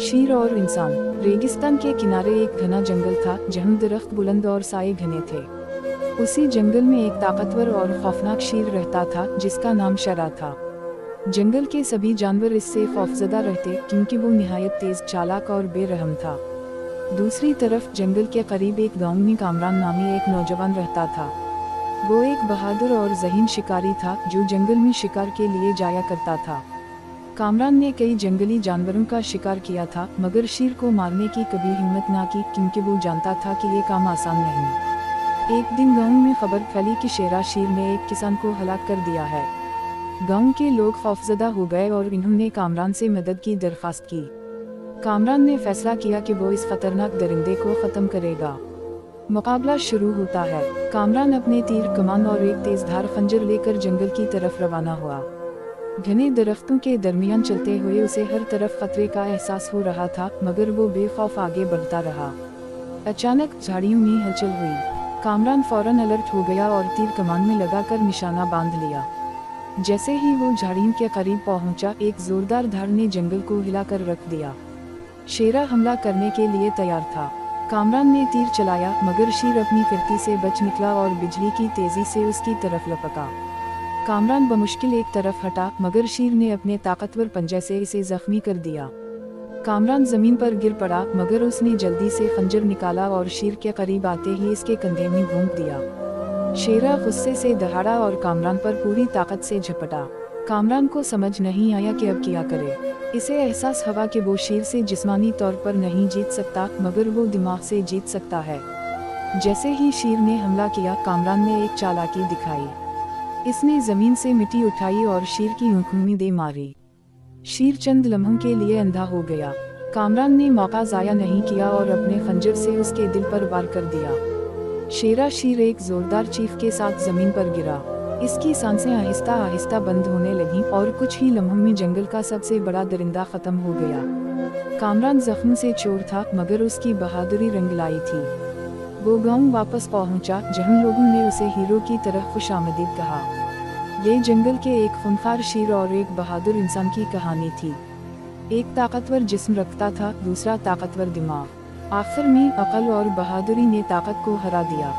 शेर और इंसान। रेगिस्तान के किनारे एक घना जंगल था जहाँ दरख्त बुलंद और साए घने थे। उसी जंगल में एक ताकतवर और खौफनाक शेर रहता था जिसका नाम शरा था। जंगल के सभी जानवर इससे खौफजदा रहते क्योंकि वो निहायत तेज, चालाक और बेरहम था। दूसरी तरफ जंगल के करीब एक गांव में कामरान नामी एक नौजवान रहता था। वो एक बहादुर और ज़हीन शिकारी था जो जंगल में शिकार के लिए जाया करता था। कामरान ने कई जंगली जानवरों का शिकार किया था मगर शेर को मारने की कभी हिम्मत ना की क्योंकि वो जानता था कि ये काम आसान नहीं। एक दिन गांव में खबर फैली कि शेर ने एक किसान को हलाक कर दिया है। गांव के लोग खौफजदा हो गए और इन्होंने कामरान से मदद की दरख्वास्त की। कामरान ने फैसला किया कि वो इस खतरनाक दरिंदे को ख़त्म करेगा। मुकाबला शुरू होता है। कामरान अपने तीर, कमान और एक तेजधार खंजर लेकर जंगल की तरफ रवाना हुआ। घने दरख्तों के दरमियान चलते हुए उसे हर तरफ खतरे का एहसास हो रहा था मगर वो बेखौफ आगे बढ़ता रहा। अचानक झाड़ियों में हलचल हुई। कामरान फौरन अलर्ट हो गया और तीर कमान में लगाकर निशाना बांध लिया। जैसे ही वो झाड़ियों के करीब पहुंचा, एक जोरदार धार ने जंगल को हिलाकर रख दिया। शेर हमला करने के लिए तैयार था। कामरान ने तीर चलाया मगर शेर अपनी फिरती से बच निकला और बिजली की तेजी से उसकी तरफ लपका। कामरान बमुश्किल एक तरफ हटा मगर शेर ने अपने ताकतवर पंजे से इसे जख्मी कर दिया। कामरान जमीन पर गिर पड़ा मगर उसने जल्दी से खंजर निकाला और शेर के करीब आते ही इसके कंधे में भोंक दिया। शेर गुस्से से दहाड़ा और कामरान पर पूरी ताकत से झपटा। कामरान को समझ नहीं आया कि अब क्या करे। इसे एहसास हुआ कि वो शेर से जिस्मानी तौर पर नहीं जीत सकता मगर वो दिमाग से जीत सकता है। जैसे ही शेर ने हमला किया, कामरान ने एक चालाकी दिखाई। इसने जमीन से मिट्टी उठाई और शेर की आंखों में दे मारी। शेर चंद लम्हों के लिए अंधा हो गया। कामरान ने मौका जाया नहीं किया और अपने खंजर से उसके दिल पर वार कर दिया। शेर एक जोरदार चीख के साथ जमीन पर गिरा। इसकी सांसें आहिस्ता आहिस्ता बंद होने लगीं और कुछ ही लम्हों में जंगल का सबसे बड़ा दरिंदा खत्म हो गया। कामरान जख्म से चोर था मगर उसकी बहादुरी रंग लाई थी। वो गांव वापस पहुंचा जहां लोगों ने उसे हीरो की तरह खुशामदीद कहा। ये जंगल के एक खूंखार शेर और एक बहादुर इंसान की कहानी थी। एक ताकतवर जिस्म रखता था, दूसरा ताकतवर दिमाग। आखिर में अक्ल और बहादुरी ने ताकत को हरा दिया।